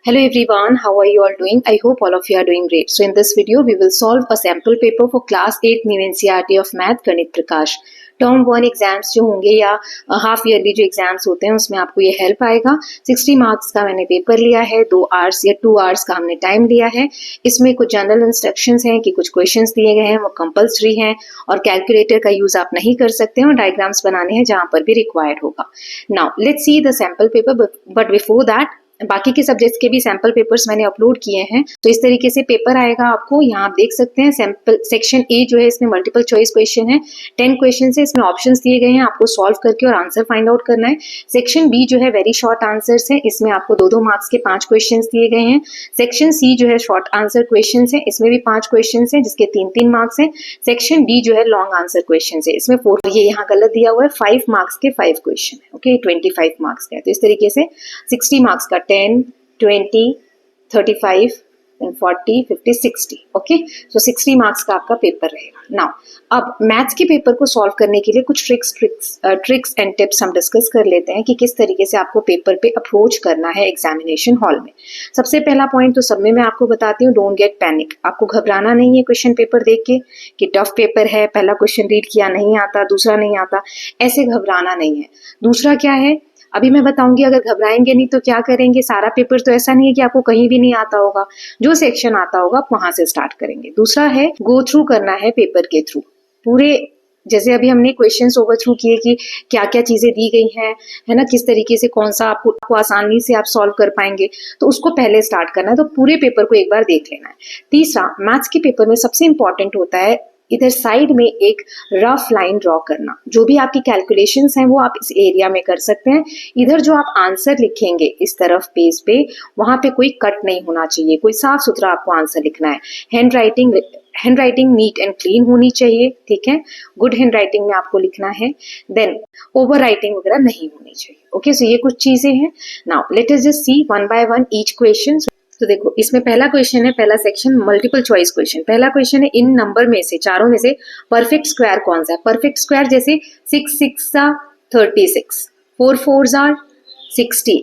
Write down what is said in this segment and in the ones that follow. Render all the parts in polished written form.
Hello everyone, how are you all doing? I hope all of you are doing great. So in this video, we will solve a sample paper for class 8 new NCERT of Math गणित प्रकाश. Term 1 exams जो होंगे या half yearly जो exams होते हैं उसमें आपको ये हेल्प आएगा. 60 मार्क्स का मैंने पेपर लिया है, 2 आवर्स या 2 आवर्स का हमने टाइम लिया है. इसमें कुछ जनरल इंस्ट्रक्शंस हैं कि कुछ क्वेश्चंस दिए गए हैं वो कंपल्सरी हैं और कैलकुलेटर का यूज आप नहीं कर सकते हैं और डायग्राम्स बनाने हैं जहां पर भी रिक्वायर्ड होगा. Now let's see the sample paper, but before that बाकी के सब्जेक्ट्स के भी सैंपल पेपर्स मैंने अपलोड किए हैं. तो इस तरीके से पेपर आएगा आपको. यहाँ आप देख सकते हैं सैंपल सेक्शन ए जो है इसमें मल्टीपल चॉइस क्वेश्चन है, 10 क्वेश्चन है. इसमें ऑप्शंस दिए गए हैं, आपको सॉल्व करके और आंसर फाइंड आउट करना है. सेक्शन बी जो है वेरी शॉर्ट आंसर्स है, इसमें आपको 2-2 मार्क्स के 5 क्वेश्चन दिए गए हैं. सेक्शन सी जो है शॉर्ट आंसर क्वेश्चन है, इसमें भी 5 क्वेश्चन है जिसके 3-3 मार्क्स है. सेक्शन डी जो है लॉन्ग आंसर क्वेश्चन है, इसमें 4, ये यहाँ गलत दिया हुआ है, 5 मार्क्स के 5 क्वेश्चन है. ओके, 25 मार्क्स का है. तो इस तरीके से 60 मार्क्स का 10, 20, 35 and 40, 50, 60. ओके, सो 60 मार्क्स का आपका पेपर रहेगा. नाउ अब मैथ्स के पेपर को सॉल्व करने के लिए कुछ ट्रिक्स एंड टिप्स हम डिस्कस कर लेते हैं कि किस तरीके से आपको पेपर पे अप्रोच करना है एग्जामिनेशन हॉल में. सबसे पहला पॉइंट तो सब में मैं आपको बताती हूँ, डोंट गेट पैनिक. आपको घबराना नहीं है क्वेश्चन पेपर देख के कि टफ पेपर है, पहला क्वेश्चन रीड किया नहीं आता, दूसरा नहीं आता, ऐसे घबराना नहीं है. दूसरा क्या है, अभी मैं बताऊंगी. अगर घबराएंगे नहीं तो क्या करेंगे, सारा पेपर तो ऐसा नहीं है कि आपको कहीं भी नहीं आता होगा, जो सेक्शन आता होगा आप वहां से स्टार्ट करेंगे. दूसरा है गो थ्रू करना है पेपर के थ्रू पूरे, जैसे अभी हमने क्वेश्चंस ओवर थ्रू किए कि क्या क्या चीजें दी गई हैं, है ना, किस तरीके से कौन सा आपको आसानी से आप सॉल्व कर पाएंगे, तो उसको पहले स्टार्ट करना है. तो पूरे पेपर को एक बार देख लेना है. तीसरा, मैथ्स के पेपर में सबसे इंपॉर्टेंट होता है इधर साइड में एक रफ लाइन ड्रॉ करना. जो भी आपकी कैलकुलेशंस हैं वो आप इस एरिया में कर सकते हैं. इधर जो आप आंसर लिखेंगे इस तरफ पेज पे, वहां पे कोई कट नहीं होना चाहिए, कोई साफ सुथरा आपको आंसर लिखना है. Hand writing neat and clean होनी चाहिए, ठीक है, गुड हैंड राइटिंग में आपको लिखना है. देन ओवर राइटिंग वगैरह नहीं होनी चाहिए. ओके, सो ये कुछ चीजें हैं. Now let us just see one by one each question. तो देखो इसमें पहला क्वेश्चन है, पहला सेक्शन मल्टीपल चॉइस क्वेश्चन. पहला क्वेश्चन है, इन नंबर में से, चारों में से परफेक्ट स्क्वायर कौन सा है. परफेक्ट स्क्वायर जैसे 6 6 36, 4 4 60,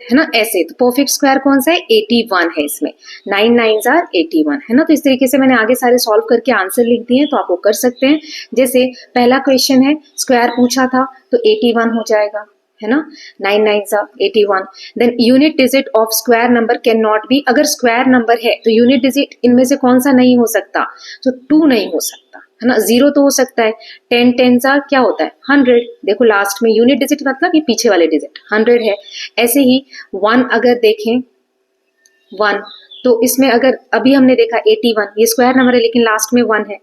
है ना, ऐसे. तो परफेक्ट स्क्वायर कौन सा है, 81 है इसमें. 9 9 81, है ना. तो इस तरीके से मैंने आगे सारे सॉल्व करके आंसर लिख दिए, तो आप वो कर सकते हैं. जैसे पहला क्वेश्चन है, स्क्वायर पूछा था तो 81 हो जाएगा, है ना. 9 9 81. Then unit digit of square number can not be. अगर स्क्वायर नंबर है तो यूनिट डिजिट इनमें से कौन सा नहीं हो सकता, तो 2 नहीं हो सकता, है ना. 0 तो हो सकता है. 10 10 क्या होता है, 100. देखो लास्ट में यूनिट डिजिट मतलब ये पीछे वाले डिजिट 100 है. ऐसे ही 1 अगर देखें, 1 तो इसमें अगर अभी हमने देखा 81, ये स्क्वायर नंबर है लेकिन लास्ट में 1 है.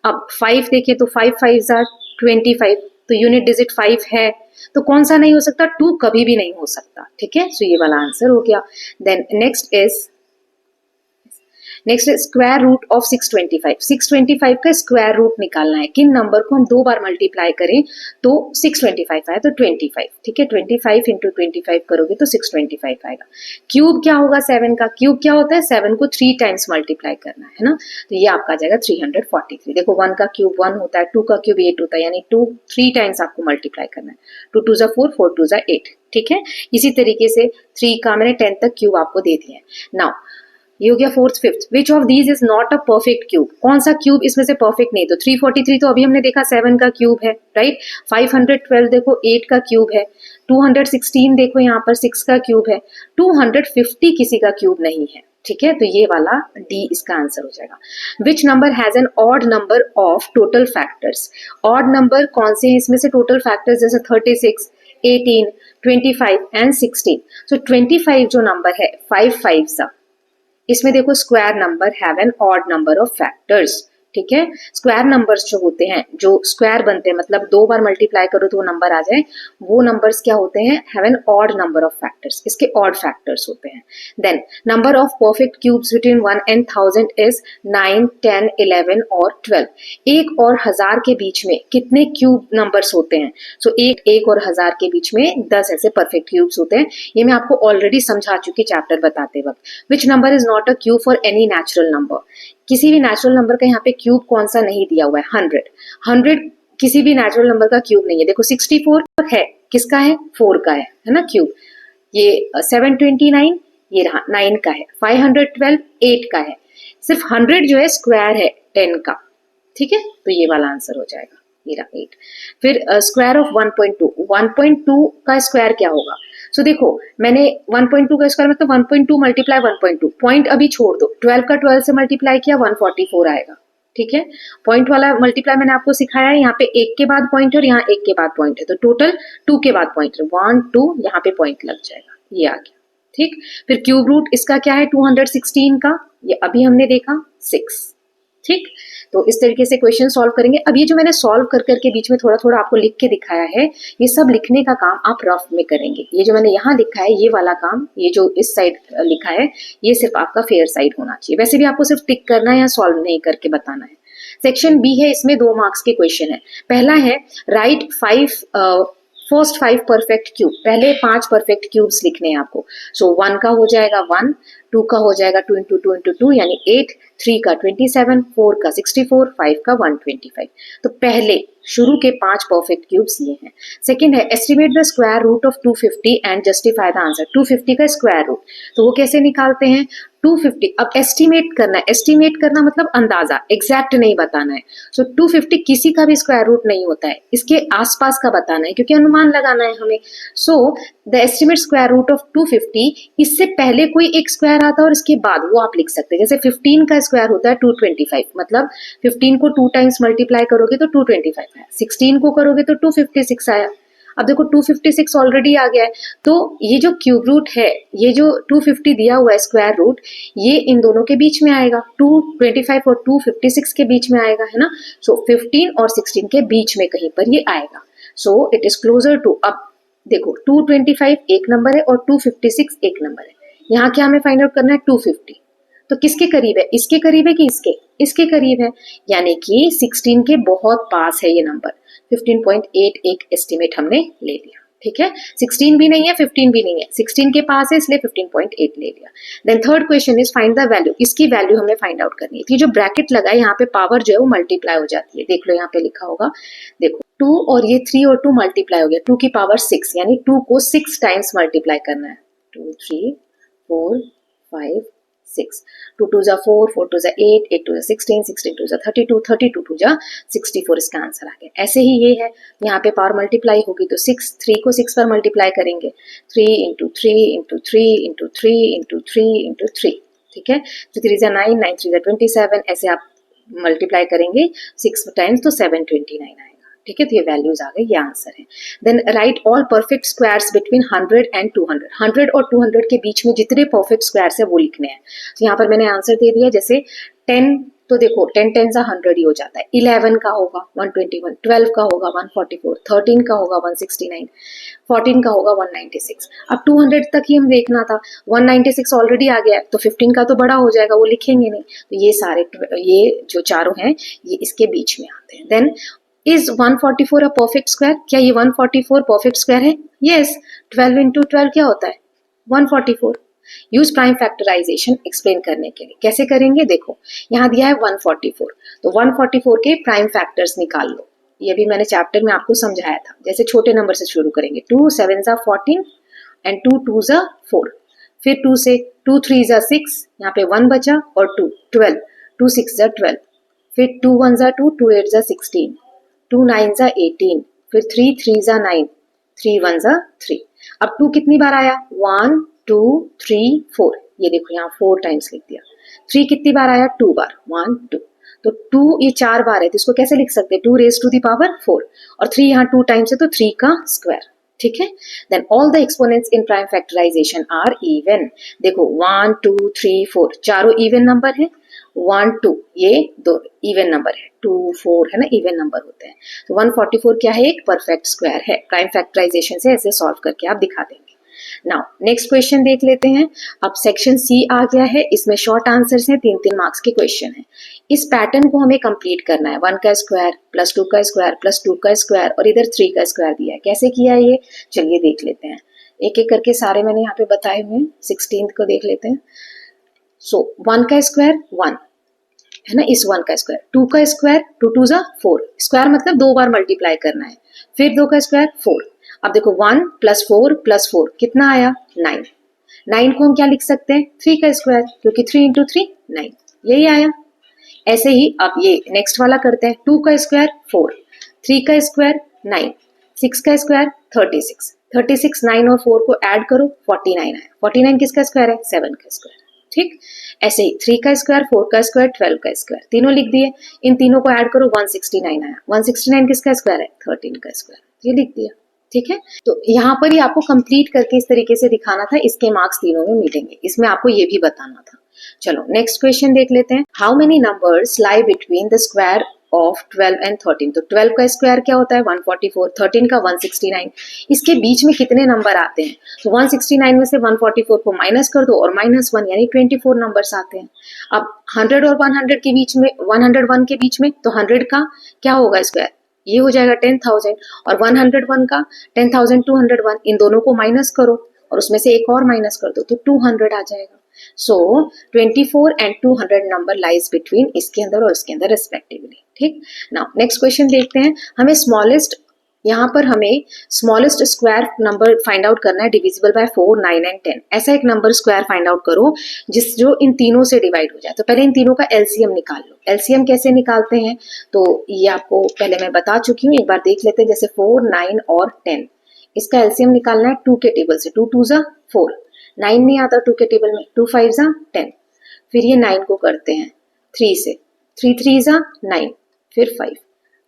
अब 5 देखें तो 5 5 25, तो यूनिट डिजिट 5 है, तो कौन सा नहीं हो सकता, 2 कभी भी नहीं हो सकता. ठीक है, सो ये वाला आंसर हो गया. देन नेक्स्ट है स्क्वायर रूट ऑफ 625. 625 का स्क्वायर रूट निकालना है. किन नंबर को हम 2 बार मल्टीप्लाई करें तो 625 आए, तो 25. ठीक है, 25 इंटू 25 करोगे तो 625 आएगा. क्यूब क्या होगा, 7 का क्यूब क्या होता है, 7 को 3 टाइम्स मल्टीप्लाई करना है ना. तो ये आपका आ जाएगा 343. देखो 1 का क्यूब 1 होता है, 2 का क्यूब 8 होता है, यानी 3 टाइम्स आपको मल्टीप्लाई करना है. 2 2 4, 4 2 8. ठीक है, इसी तरीके से 3 का मैंने 10 तक क्यूब आपको दे दिया है. नाउ ये हो गया 4th 5th. Which of these is not a perfect cube. कौन सा क्यूब इसमें से परफेक्ट नहीं. तो 343 तो अभी हमने देखा 7 का क्यूब है, राइट. 512 देखो 8 का क्यूब है. 216 देखो यहाँ पर 6 का क्यूब है. 250 किसी का क्यूब नहीं है. ठीक है, तो ये वाला डी इसका आंसर हो जाएगा. Which number has an odd number of total factors. Odd number कौन से हैं इसमें से टोटल फैक्टर्स, जैसे 36, 18, 25 एंड 16. तो 25 जो नंबर है, 5 5 इसमें देखो square number have an odd number of factors. ठीक है, स्क्वायर नंबर्स जो होते हैं, जो स्क्वायर बनते हैं, मतलब 2 बार मल्टीप्लाई करो तो वो नंबर आ जाए, वो नंबर्स क्या होते हैं, have an odd number of factors. इसके ऑड फैक्टर्स होते हैं. Then number of perfect cubes between 1 and 1000 is 9 10 11 और 12. 1 और 1000 के बीच में कितने क्यूब नंबर्स होते हैं. सो 1 और 1000 के बीच में 10 ऐसे परफेक्ट क्यूब्स होते हैं. ये मैं आपको ऑलरेडी समझा चुकी चैप्टर बताते वक्त. Which number is not a cube for any natural number. किसी भी नेचुरल नंबर का यहाँ पे क्यूब कौन सा नहीं दिया हुआ है, 100 किसी भी नेचुरल नंबर का क्यूब नहीं है. देखो 64 है, किसका है, 4 का है ना क्यूब. ये 729 ये रहा 9 का है, 512 8 का है, सिर्फ 100 जो है स्क्वायर है 10 का, ठीक है, तो ये वाला आंसर हो जाएगा, ये रहा 8। फिर स्क्वायर ऑफ 1.2, 1.2 का स्क्वायर क्या होगा? सो देखो मैंने 1.2 का स्क्वायर मतलब 1.2 मल्टीप्लाई 1.2, पॉइंट अभी छोड़ दो, 12 का 12 से मल्टीप्लाई किया 144 आएगा, ठीक है, पॉइंट वाला मल्टीप्लाई मैंने आपको सिखाया है, यहाँ पे एक के बाद पॉइंट है और यहाँ एक के बाद पॉइंट है, तो टोटल 2 के बाद पॉइंट है, 1 2 यहाँ पे पॉइंट लग जाएगा, ये आ गया, ठीक। फिर क्यूब रूट इसका क्या है 216 का, ये अभी हमने देखा 6, ठीक। तो इस तरीके से क्वेश्चन सॉल्व करेंगे। अब ये जो मैंने सॉल्व कर करके बीच में थोड़ा थोड़ा आपको लिख के दिखाया है, ये सब लिखने का काम आप रफ में करेंगे। ये जो मैंने यहाँ लिखा है ये वाला काम, ये जो इस साइड लिखा है ये सिर्फ आपका फेयर साइड होना चाहिए, वैसे भी आपको सिर्फ टिक करना है या सॉल्व नहीं करके बताना है। सेक्शन बी है, इसमें 2 मार्क्स के क्वेश्चन है। पहला है राइट 5 परफेक्ट क्यूब, पहले 5 परफेक्ट क्यूब्स लिखने हैं आपको। सो 1 का हो जाएगा 1, 2 का हो जाएगा 2 इंटू 2 इंटू 2 यानी 8, 3 का 27, 4 का 64, 5 का 125। तो पहले शुरू के 5 परफेक्ट क्यूब्स ये हैं। सेकंड है estimate the square root of 250 and justify the answer. 250 का स्क्वायर रूट तो वो कैसे निकालते हैं? 250 अब एस्टिमेट करना है, एस्टिमेट करना मतलब अंदाजा, एग्जैक्ट नहीं बताना है। सो 250 किसी का भी स्क्वायर रूट नहीं होता है, इसके आसपास का बताना है क्योंकि अनुमान लगाना है हमें। So the estimate square root of 250, इससे पहले कोई एक स्क्वायर आता है और इसके बाद वो आप लिख सकते हैं। जैसे 15 का स्क्वायर होता है 225, मतलब 15 को 2 टाइम्स मल्टीप्लाई करोगे तो 225 आया, 16 को करोगे तो 256 आया। अब देखो 256 ऑलरेडी आ गया है, तो ये जो क्यूब रूट है, ये जो 250 दिया हुआ है स्क्वायर रूट, ये इन दोनों के बीच में आएगा, 225 और 256 के बीच में आएगा, है ना। सो 15 और 16 के बीच में कहीं पर ये आएगा। So it is closer to, अब देखो 225 एक नंबर है और 256 एक नंबर है, यहाँ क्या हमें फाइंड आउट करना है 250, तो किसके करीब है? इसके करीब है कि इसके करीब है, यानी कि 16 के बहुत पास है ये नंबर। 15.8 एक एस्टिमेट हमने ले लिया, ठीक है। 16 भी नहीं है 15 भी नहीं है, 16 के पास है इसलिए 15.8 ले लिया। Then third question is find the value, इसकी वैल्यू हमें फाइंड आउट करनी है। तो ये जो ब्रैकेट लगा है यहाँ पे पावर जो है वो मल्टीप्लाई हो जाती है, देख लो यहाँ पे लिखा होगा, देखो 2 और ये 3 और 2 मल्टीप्लाई हो गया, 2 की पावर 6 यानी 2 को 6 टाइम्स मल्टीप्लाई करना है। 2 3 4 5 6, 2 2 जा 4, 4 2 जा 8, 8 2 जा 16, 16 2 जा 32, 32 2 जा 64, इसका आंसर आ गया। ऐसे ही ये है, यहाँ पे पावर मल्टीप्लाई होगी तो 6, 3 को 6 पर मल्टीप्लाई करेंगे, 3 into 3 into 3 into 3 into 3 into 3, ठीक है। 3 जा 9, 9 3 जा 27, ऐसे आप मल्टीप्लाई करेंगे 6 टाइम्स तो 729 आएगा, ठीक है। तो ये वैल्यूज आ गई, ये आंसर है। Then write all perfect squares between 100 and 200, 100 और 200 के बीच में जितने परफेक्ट स्क्वायर्स है वो लिखने हैं। तो यहाँ पर मैंने आंसर दे दिया, जैसे 10, तो देखो 10 10 जा 100 ही हो जाता है, 11 का होगा 121, 12 का होगा 144, 13 का होगा 169, 14 का होगा 196। अब 200 तक ही हम देखना था, 196 ऑलरेडी आ गया है तो 15 का तो बड़ा हो जाएगा, वो लिखेंगे नहीं, तो ये सारे ये जो चारों हैं ये इसके बीच में आते हैं। Then is 144 a perfect square, क्या ये 144 परफेक्ट स्क्वायर है? यस, 12 इंटू 12 क्या होता है? 144। यूज प्राइम फैक्टराइजेशन एक्सप्लेन करने के लिए, कैसे करेंगे? देखो यहाँ दिया है 144, तो 144 के प्राइम फैक्टर्स निकाल लो, ये भी मैंने चैप्टर में आपको समझाया था। जैसे छोटे नंबर से शुरू करेंगे, 2 7 जा 14 एंड 2 2 जा 4, फिर 2 से 2 3 जा 6, यहाँ पे 1 बचा और 2 12, 2 6 जा 12, फिर 2 1 जा 2, 2 8 जा 16, 2 9 जा 18, फिर 3 3 जा 9, 3 1 जा 3। अब 2 कितनी बार आया? 1 2 3 4, ये देखो यहाँ 4 टाइम्स लिख दिया। 3 कितनी बार आया? 2 बार, 1 2, तो 2 ये 4 बार है तो इसको कैसे लिख सकते हैं? 2 रेज टू द पावर 4, और 3 यहाँ 2 टाइम्स है तो 3 का स्क्वायर, ठीक है। Then all the exponents in prime factorization are even. देखो 1 2 3 4 चारों इवन नंबर है, 1 2 ये दो इवन नंबर है, 2 4 है ना, इवन नंबर होते हैं। तो 144 क्या है? एक परफेक्ट स्क्वायर है। प्राइम फैक्टराइजेशन से ऐसे सॉल्व करके आप दिखा देंगे। नाउ नेक्स्ट क्वेश्चन देख लेते हैं। अब सेक्शन सी आ गया है, इसमें शॉर्ट आंसर्स हैं, 3-3 मार्क्स के क्वेश्चन हैं। इस पैटर्न को हमें कंप्लीट करना है, 1 का स्क्वायर प्लस 2 का स्क्वायर प्लस 2 का स्क्वायर और इधर 3 का स्क्वायर दिया है। कैसे किया है ये, चलिए देख लेते हैं। एक एक करके सारे मैंने यहाँ पे बताए हुए हैं। 16 को देख लेते हैं। सो 1 का स्क्वायर 1 है ना, इस 1 का स्क्वायर, 2 का स्क्वायर 2 2 जा 4, स्क्वायर मतलब 2 बार मल्टीप्लाई करना है, फिर 2 का स्क्वायर 4। अब देखो 1 प्लस 4 कितना आया? 9, 9 को हम क्या लिख सकते हैं, 3 का स्क्वायर, क्योंकि 3 इंटू 3 9, यही आया। ऐसे ही अब ये नेक्स्ट वाला करते हैं, 2 का स्क्वायर 4, 3 का स्क्वायर 9, 6 का स्क्वायर 36, 36 9 और 4 को ऐड करो 49 आया। 49 किसका स्क्वायर है, 7 का स्क्वायर। ठीक, ऐसे ही 3 का स्क्वायर, 4 का स्क्वायर, 12 का स्क्वायर, तीनों लिख दिए। इन तीनों को ऐड करो 169 आया। 169 किसका स्क्वायर है, 13 का स्क्वायर, ये लिख दिया। ठीक है, तो यहाँ पर ही आपको कंप्लीट करके इस तरीके से दिखाना था, इसके मार्क्स तीनों में मिलेंगे, इसमें आपको ये भी बताना था। चलो नेक्स्ट क्वेश्चन देख लेते हैं। How many numbers lie between the square of 12 and 13। तो 12 का स्क्वायर क्या होता है, 144, 13 का 169, इसके बीच में कितने नंबर आते हैं। तो 169 में से 144 को माइनस कर दो और -1 यानी 24 नंबर्स आते हैं। अब 100 और 100 के बीच में, 101 के बीच में, तो 100 का क्या होगा स्क्वायर, ये हो जाएगा 10,000, और 101 का 10,201, इन दोनों को माइनस करो और उसमें से एक और माइनस कर दो तो 200 आ जाएगा। सो 24 एंड 200 नंबर लाइज बिटवीन इसके अंदर और इसके अंदर रेस्पेक्टिवली। ठीक, नाउ नेक्स्ट क्वेश्चन देखते हैं। हमें स्मॉलेस्ट, यहाँ पर हमें smallest square number find out करना है, डिविजिबल बाय 4, 9 एंड 10। ऐसा एक नंबर स्क्वायर फाइंड आउट करो जो इन तीनों से डिवाइड हो जाए। तो पहले इन तीनों का एलसीएम निकाल लो। एलसीएम कैसे निकालते हैं, तो ये आपको पहले मैं बता चुकी हूँ, एक बार देख लेते हैं। जैसे 4, 9 और 10, इसका एलसीएम निकालना है 2 के टेबल से। 2 2 जा 4, 9 नहीं आता 2 के टेबल में, 2 5 जा 10, फिर ये 9 को करते हैं 3 से, 3 3 जा 9, फिर 5।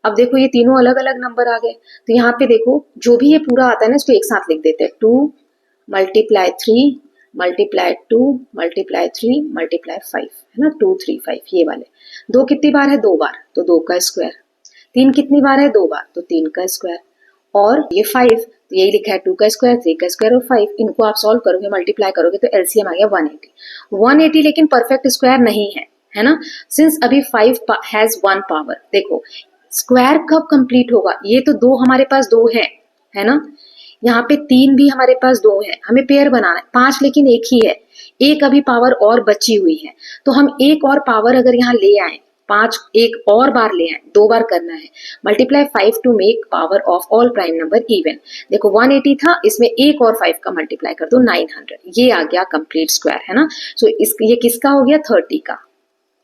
अब देखो ये तीनों अलग अलग नंबर आ गए, तो यहाँ पे देखो जो भी ये पूरा आता है ना, इसको एक साथ लिख देते हैं। 2 मल्टीप्लाई 3 मल्टीप्लाई 2 मल्टीप्लाई 3 मल्टीप्लाई 5, है ना, 2 3 5 ये वाले। 2 कितनी बार है, 2 बार, तो 2 का स्क्वायर। 3 कितनी बार है, 2 बार, तो 3 का स्क्वायर। और ये 5, तो यही लिखा है 2 का स्क्वायर, 3 का स्क्वायर और 5। इनको आप सॉल्व करोगे, मल्टीप्लाई करोगे तो एलसीएम आ गया 180। 180 लेकिन परफेक्ट स्क्वायर नहीं है, है ना, सिंस अभी 5 हैज 1 पावर। देखो स्क्वायर कब कंप्लीट होगा, ये तो 2 हमारे पास 2 है ना, यहाँ पे 3 भी हमारे पास 2 है, हमें पेयर बनाना है। 5 लेकिन एक ही है, एक अभी पावर और बची हुई है, तो हम एक और पावर अगर यहाँ ले आए, 5 एक और बार ले आए, 2 बार करना है। Multiply 5 to make power of all prime number even. देखो 180 था, इसमें एक और 5 का मल्टीप्लाई कर दो 900, ये आ गया कंप्लीट स्क्वायर, है ना। सो ये किसका हो गया, 30 का।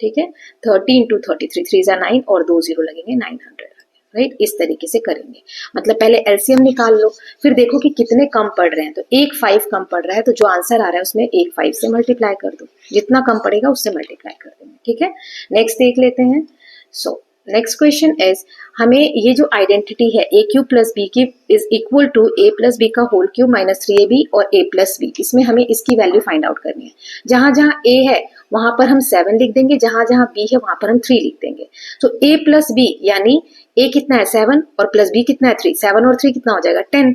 ठीक है, 30 इंटू 33, 3 जा 9 और 2 0 लगेंगे, 900, राइट। इस तरीके से करेंगे, मतलब पहले एलसीएम निकाल लो, फिर देखो कि कितने कम पड़ रहे हैं। तो एक 5 कम पड़ रहा है, तो जो आंसर आ रहा है उसमें एक 5 से मल्टीप्लाई कर दो, जितना कम पड़ेगा उससे मल्टीप्लाई कर देंगे। ठीक है, नेक्स्ट देख लेते हैं। सो नेक्स्ट क्वेश्चन इज, हमें ये जो आइडेंटिटी है ए क्यूब प्लस बी की is equal to a plus b का होल क्यूब माइनस 3ab और a प्लस बी, इसमें हमें इसकी वैल्यू फाइंड आउट करनी है। जहां जहां a है वहां पर हम 7 लिख देंगे, जहां जहां b है वहां पर हम 3 लिख देंगे। तो a प्लस बी यानी a कितना है 7 और प्लस b कितना है 3, 7 और 3 कितना हो जाएगा 10।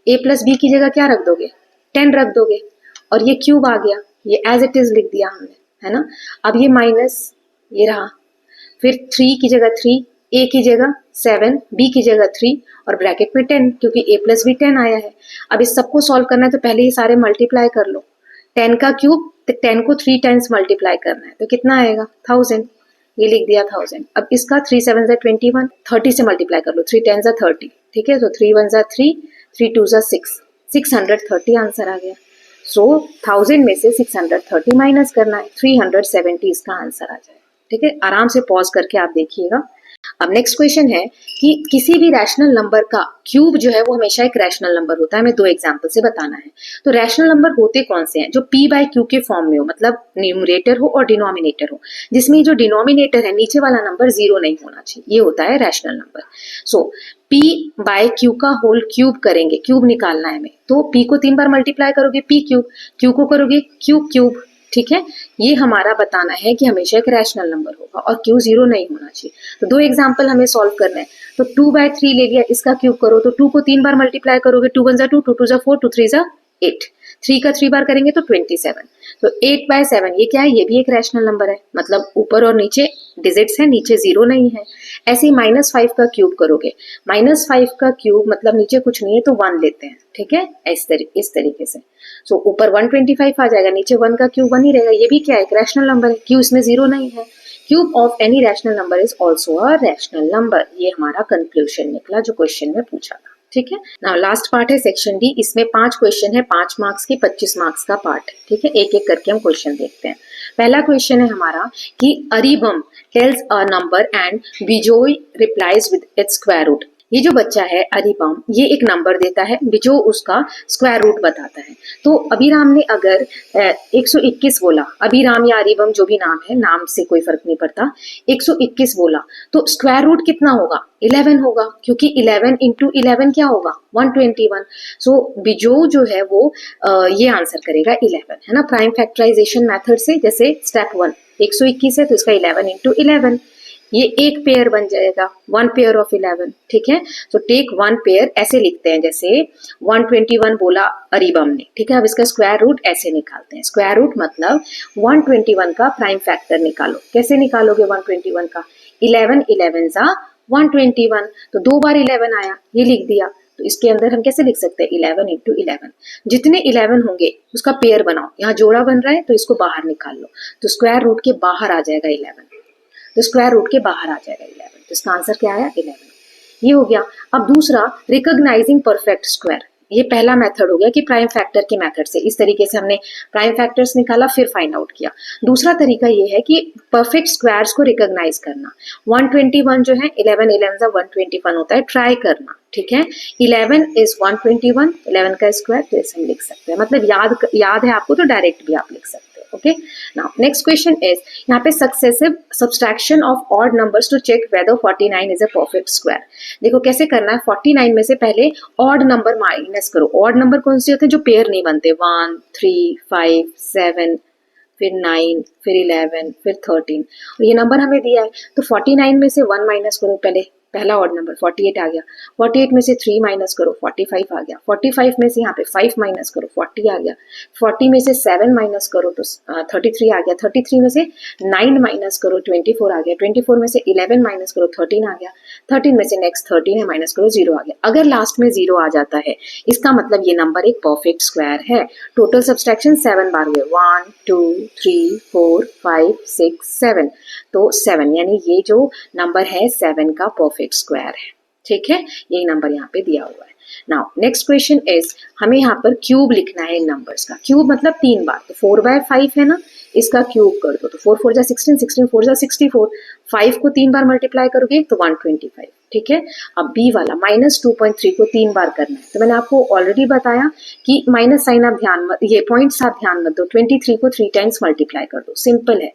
a प्लस बी की जगह क्या रख दोगे, 10 रख दोगे, और ये क्यूब आ गया, ये एज इट इज लिख दिया हमने, है ना। अब ये माइनस ये रहा, फिर 3 की जगह 3, a की जगह 7, b की जगह 3 और ब्रैकेट में 10, क्योंकि a प्लस बी 10 आया है। अब इस सबको सॉल्व करना है तो पहले ये सारे मल्टीप्लाई कर लो। 10 का क्यूब, तो 10 को 3 टाइम्स मल्टीप्लाई करना है, तो कितना आएगा 1000, ये लिख दिया 1000। अब इसका 3 7 जा 21, 30 से मल्टीप्लाई कर लो, 3 10 जा 30, ठीक है, तो 3 1 जा 3, 3 2 जा 6, 630 आंसर आ गया। सो 1000 में से 630 माइनस करना है, 370 इसका आंसर आ जाएगा। ठीक है, आराम से पॉज करके आप देखिएगा। अब नेक्स्ट क्वेश्चन है कि किसी भी रैशनल नंबर का क्यूब जो है वो हमेशा एक रैशनल नंबर होता है। हमें 2 एग्जांपल से बताना है। तो रैशनल नंबर होते कौन से हैं, जो p बाय क्यू के फॉर्म में हो, मतलब न्यूमरेटर हो और डिनोमिनेटर हो, जिसमें जो डिनोमिनेटर है नीचे वाला नंबर 0 नहीं होना चाहिए, ये होता है रैशनल नंबर। सो p बाय क्यू का होल क्यूब करेंगे, क्यूब निकालना है हमें, तो p को 3 बार मल्टीप्लाई करोगे p क्यूब, q को करोगे q क्यूब। ठीक है, ये हमारा बताना है कि हमेशा एक रैशनल नंबर होगा और q 0 नहीं होना चाहिए। तो 2 एग्जांपल हमें सॉल्व करना है। तो 2 बाय 3 ले लिया, इसका क्यूब करो, तो 2 को 3 बार मल्टीप्लाई करोगे, 2 1 जा 2, 2 2 जा 4, 2 3 जा 8, 3 का 3 बार करेंगे तो 27। तो 8 बाय 7 ये क्या है, ये भी एक रैशनल नंबर है, मतलब ऊपर और नीचे डिजिट्स है, नीचे 0 नहीं है। ऐसे ही -5 का क्यूब करोगे, -5 का क्यूब मतलब नीचे कुछ नहीं है तो 1 लेते हैं। ठीक है, इस तरीके से। सो ऊपर 125 आ जाएगा, नीचे 1 का क्यूब 1 ही रहेगा, ये भी क्या है, एक रैशनल नंबर है, क्यू इसमें 0 नहीं है। Cube of any rational number is also a rational number, ये हमारा कंक्लूजन निकला जो क्वेश्चन में पूछा था। ठीक है। नाउ लास्ट पार्ट है सेक्शन डी, इसमें 5 क्वेश्चन है, 5 मार्क्स की 25 मार्क्स का पार्ट है। ठीक है, एक एक करके हम क्वेश्चन देखते हैं। पहला क्वेश्चन है हमारा कि Aribam tells a number and Bijoy replies with its square root. ये जो बच्चा है अरिबम, ये एक नंबर देता है, बिजो उसका स्क्वायर रूट बताता है। तो अभिराम ने अगर 121 बोला, अभिराम या अरिबम जो भी नाम है, नाम से कोई फर्क नहीं पड़ता, 121 बोला तो स्क्वायर रूट कितना होगा? 11 होगा, क्योंकि 11 इंटू 11 क्या होगा? 121। सो बिजो जो है वो ये आंसर करेगा 11, है ना, प्राइम फैक्टराइजेशन मेथड से। जैसे स्टेप 1 121 है तो इसका 11 इंटू 11, ये एक पेयर बन जाएगा, 1 पेयर ऑफ 11। ठीक है, तो टेक 1 पेयर ऐसे लिखते हैं, जैसे 121 बोला अरिबम ने। ठीक है, अब इसका स्क्वायर रूट ऐसे निकालते हैं। स्क्वायर रूट मतलब 121 का प्राइम फैक्टर निकालो। कैसे निकालोगे 121 का? 11 11 जा 121, तो 2 बार 11 आया, ये लिख दिया। तो इसके अंदर हम कैसे लिख सकते हैं? 11 इंटू 11, जितने 11 होंगे उसका पेयर बनाओ। यहाँ जोड़ा बन रहा है तो इसको बाहर निकाल लो, तो स्क्वायर रूट के बाहर आ जाएगा 11, तो स्क्वायर रूट के बाहर आ जाएगा 11, तो इसका आंसर क्या आया? 11। ये हो गया। अब दूसरा, रिकॉग्नाइजिंग परफेक्ट स्क्वायर। ये पहला मेथड हो गया कि प्राइम फैक्टर के मेथड से, इस तरीके से हमने प्राइम फैक्टर्स निकाला फिर फाइंड आउट किया। दूसरा तरीका ये है कि परफेक्ट स्क्वायर्स को रिकॉग्नाइज करना। 121 जो है 11 11 का 121 होता है, ट्राई करना। ठीक है, 11 इज 121, 11 का स्क्वायर, तो ऐसे हम लिख सकते हैं। मतलब याद है आपको तो डायरेक्ट भी आप लिख सकते हैं। Okay, now next question is, यहाँ पे successive subtraction of odd numbers to check whether 49 is a perfect square. देखो कैसे करना है, 49 में से पहले ऑड नंबर माइनस करो। ऑड नंबर कौन से होते हैं? जो पेयर नहीं बनते, 1 3 5 7, फिर 9, फिर 11, फिर 13, और ये नंबर हमें दिया है। तो 49 में से 1 माइनस करो, पहले पहला ऑड नंबर 48 आ गया। 48 में से 3 माइनस करो, 45 आ गया। 45 में से यहाँ पे 5 माइनस करो, 40 आ गया। 40 में से 7 माइनस करो तो 33 आ गया। 33 में से 9 माइनस करो, 24 आ गया। 24 में से 11 माइनस करो, 13 आ गया। 13 में से नेक्स्ट 13 है, माइनस करो, 0 आ गया। अगर लास्ट में 0 आ जाता है, इसका मतलब ये नंबर एक परफेक्ट स्क्वायर है। टोटल सब्सट्रैक्शन 7 बार हुए, 1 2 3 4 5 6 7, तो 7, यानी ये जो नंबर है 7 का परफेक्ट स्क्वायर है। ठीक है, यही नंबर यहाँ पे दिया हुआ है। नाउ नेक्स्ट क्वेश्चन इज, हमें यहाँ पर क्यूब लिखना है इन नंबर्स का। क्यूब मतलब 3 बार, तो 4/5 है ना, इसका क्यूब कर दो, तो 4 4 जा 16, 16 4 जा 64, 5 को 3 बार मल्टीप्लाई करोगे तो 125। ठीक है, अब बी वाला -2.3 को 3 बार करना है। तो मैंने आपको ऑलरेडी बताया कि माइनस साइन आप ध्यान मत, ये पॉइंट्स आप ध्यान मत दो, 23 को 3 टाइम्स मल्टीप्लाई कर दो, सिंपल है।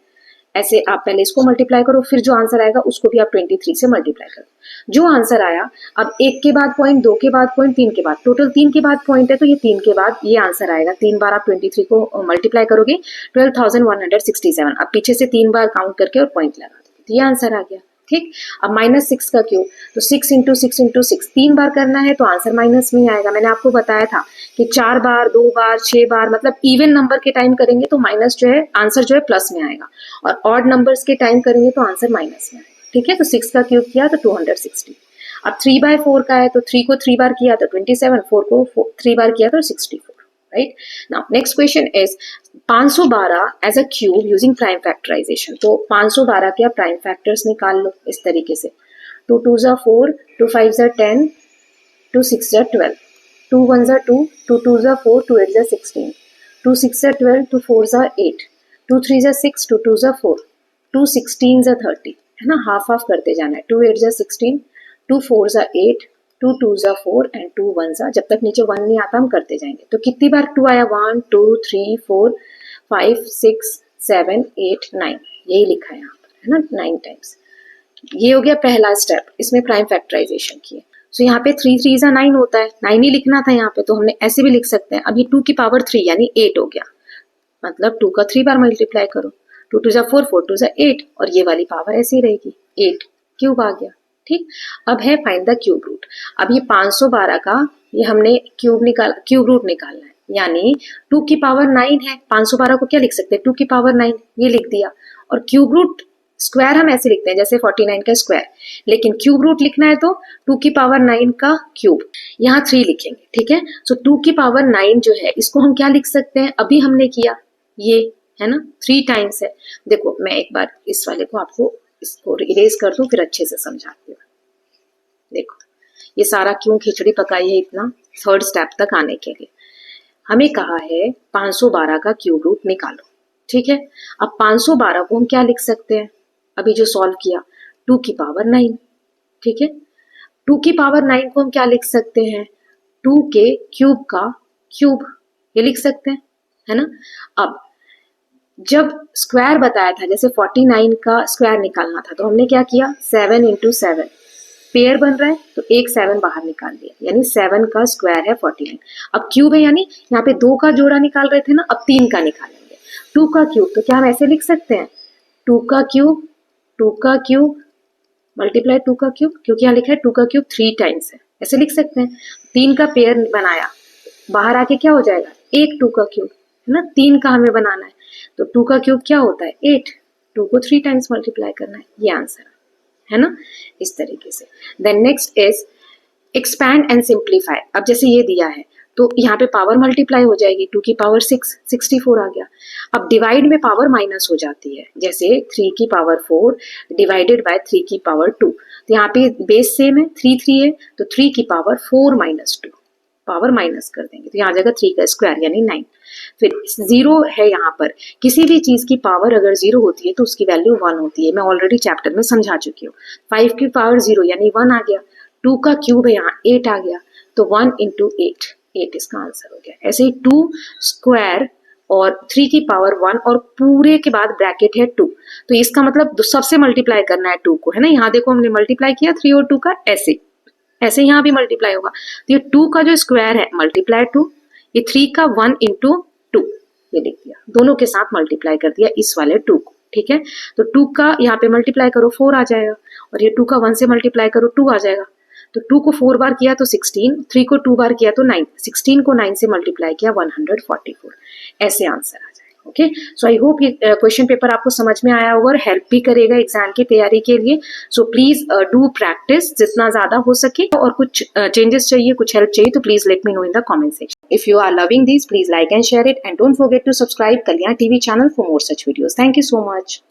ऐसे आप पहले इसको मल्टीप्लाई करो, फिर जो आंसर आएगा उसको भी आप 23 से मल्टीप्लाई करो। जो आंसर आया, अब 1 के बाद पॉइंट, 2 के बाद पॉइंट, 3 के बाद, टोटल 3 के बाद पॉइंट है, तो ये 3 के बाद ये आंसर आएगा। 3 बार आप 23 को मल्टीप्लाई करोगे, 12,167। अब पीछे से 3 बार काउंट करके और पॉइंट लगा दोगे, तो ये आंसर आ गया। ठीक, अब -6 का क्यूब, तो 6 इंटू 6 इंटू 6 3 बार करना है, तो आंसर माइनस में ही आएगा। मैंने आपको बताया था कि 4 बार, 2 बार, 6 बार, मतलब इवन नंबर के टाइम करेंगे तो माइनस जो है, आंसर जो है प्लस में आएगा, और ऑड नंबर्स के टाइम करेंगे तो आंसर माइनस में आएगा। ठीक है, तो 6 का क्यूब किया तो 260। अब 3/4 का है, तो 3 को 3 बार किया तो 27, 4 को 3 बार किया तो 64। Right, now next question is 512 as a cube using prime factorization. तो 512 के आप प्राइम फैक्टर्स निकाल लो इस तरीके से, 2 2 जा 4, 2 5 जा 10, 2 6 जा 12, 2 1 जा 2, 2 2 जा 4, 2 8 जा 16, 2 6 जा 12, 2 4 जा 8, 2 3 जा 6, 2 2 जा 4, 2 16 जा 30, है ना, हाफ हाफ करते जाना है। 2 8 जा 16, 2 4 जा 8, 2 2 जा 4 एंड 2 1 जा, जब तक नीचे 1 नहीं आता हम करते जाएंगे। तो कितनी बार 2 आया? 1 2 3 4 5 6 7 8 9, यही लिखा है यहाँ पर, है ना, 9 टाइम्स। ये हो गया पहला स्टेप, इसमें प्राइम फैक्टराइजेशन किए। सो यहाँ पे 3 3 जा 9 होता है, 9 ही लिखना था यहाँ पे, तो हमने ऐसे भी लिख सकते हैं। अब ये 2 की पावर 3 यानी 8 हो गया, मतलब 2 का 3 बार मल्टीप्लाई करो, 2 2 जा 4, 4 2 जा 8, और ये वाली पावर ऐसी रहेगी, 8 क्यूब आ गया। ठीक, अब है फाइंड द क्यूब रूट। अब ये 512 का ये हमने क्यूब रूट निकालना है, यानी 2 की पावर 9 है, 512 को क्या लिख सकते हैं? 2 की पावर 9, ये लिख दिया। और क्यूब रूट स्क्वायर हम ऐसे लिखते हैं जैसे 49 का स्क्वायर, लेकिन क्यूब रूट लिखना है तो 2 की पावर 9 का क्यूब, यहाँ 3 लिखेंगे। ठीक है, सो 2 की पावर 9 जो है इसको हम क्या लिख सकते हैं? अभी हमने किया ये, है ना, 3 टाइम्स है। देखो मैं एक बार इस वाले को आपको इसको इरेज कर दूं, फिर अच्छे से समझाती हूँ। देखो ये सारा क्यों खिचड़ी पकाई है इतना, थर्ड स्टेप तक आने के लिए। हमें कहा है 512 का क्यूब रूट निकालो, ठीक है। अब 512 को हम क्या लिख सकते हैं, अभी जो सॉल्व किया 2 की पावर 9, ठीक है। 2 की पावर 9 को हम क्या लिख सकते हैं, 2 के क्यूब का क्यूब, ये लिख सकते हैं, है ना। अब जब स्क्वायर बताया था, जैसे 49 का स्क्वायर निकालना था, तो हमने क्या किया, 7 इंटू 7 पेयर बन रहा है तो एक 7 बाहर निकाल दिया, यानी 7 का स्क्वायर है 49। अब क्यूब है, यानी यहाँ पे 2 का जोड़ा निकाल रहे थे ना, अब 3 का निकालेंगे। 2 का क्यूब, तो क्या हम ऐसे लिख सकते हैं, 2 का क्यूब, 2 का क्यूब मल्टीप्लाई 2 का क्यूब, क्योंकि यहाँ लिखा है 2 का क्यूब 3 टाइम्स है, ऐसे लिख सकते हैं। 3 का पेयर बनाया, बाहर आके क्या हो जाएगा, एक 2 का क्यूब, है ना। 3 का हमें बनाना है, तो 2 का क्यूब क्या होता है 8, 2 को 3 टाइम्स मल्टीप्लाई करना है, ये आंसर है ना, इस तरीके से। Then next is expand and simplify. अब जैसे ये दिया है तो यहाँ पे पावर मल्टीप्लाई हो जाएगी, 2 की पावर 6, 64 आ गया। अब डिवाइड में पावर माइनस हो जाती है, जैसे 3 की पावर 4 डिवाइडेड बाय 3 की पावर 2, तो यहाँ पे बेस सेम है, 3 है, तो 3 की पावर 4 माइनस 2, पावर माइनस कर देंगे तो यहाँ आ जाएगा 3 का स्क्वायर यानी 9। फिर 0 है यहाँ पर, किसी भी चीज की पावर अगर 0 होती है तो उसकी वैल्यू 1 होती है, मैं ऑलरेडी चैप्टर में समझा चुकी हूँ। 5 की पावर 0 यानी 1 आ गया, 2 का क्यूब है यहाँ 8 आ गया, तो 1 इंटू 8 इसका आंसर हो गया। ऐसे ही 2 स्क्वायर और 3 की पावर 1 और पूरे के बाद ब्रैकेट है 2, तो इसका मतलब सबसे मल्टीप्लाई करना है 2 को, है ना। यहाँ देखो हमने मल्टीप्लाई किया 3 और 2 का, ऐसे ऐसे यहाँ भी मल्टीप्लाई होगा, तो ये 2 का जो स्क्वायर है मल्टीप्लाई 2, ये 3 का 1 इंटू 2 ये लिख दिया, दोनों के साथ मल्टीप्लाई कर दिया इस वाले 2 को, ठीक है। तो 2 का यहाँ पे मल्टीप्लाई करो 4 आ जाएगा, और ये 2 का 1 से मल्टीप्लाई करो 2 आ जाएगा, तो 2 को 4 बार किया तो 16, 3 को 2 बार किया तो 9, 16 को 9 से मल्टीप्लाई किया 144, ऐसे आंसर आ जाएगा। ओके, सो आई होप ये क्वेश्चन पेपर आपको समझ में आया होगा और हेल्प भी करेगा एग्जाम की तैयारी के लिए। सो प्लीज डू प्रैक्टिस जितना ज्यादा हो सके, और कुछ चेंजेस चाहिए, कुछ हेल्प चाहिए तो please let me know in the comment section. If you are loving this, please like and share it, and don't forget to subscribe Kalyan TV channel for more such videos. Thank you so much.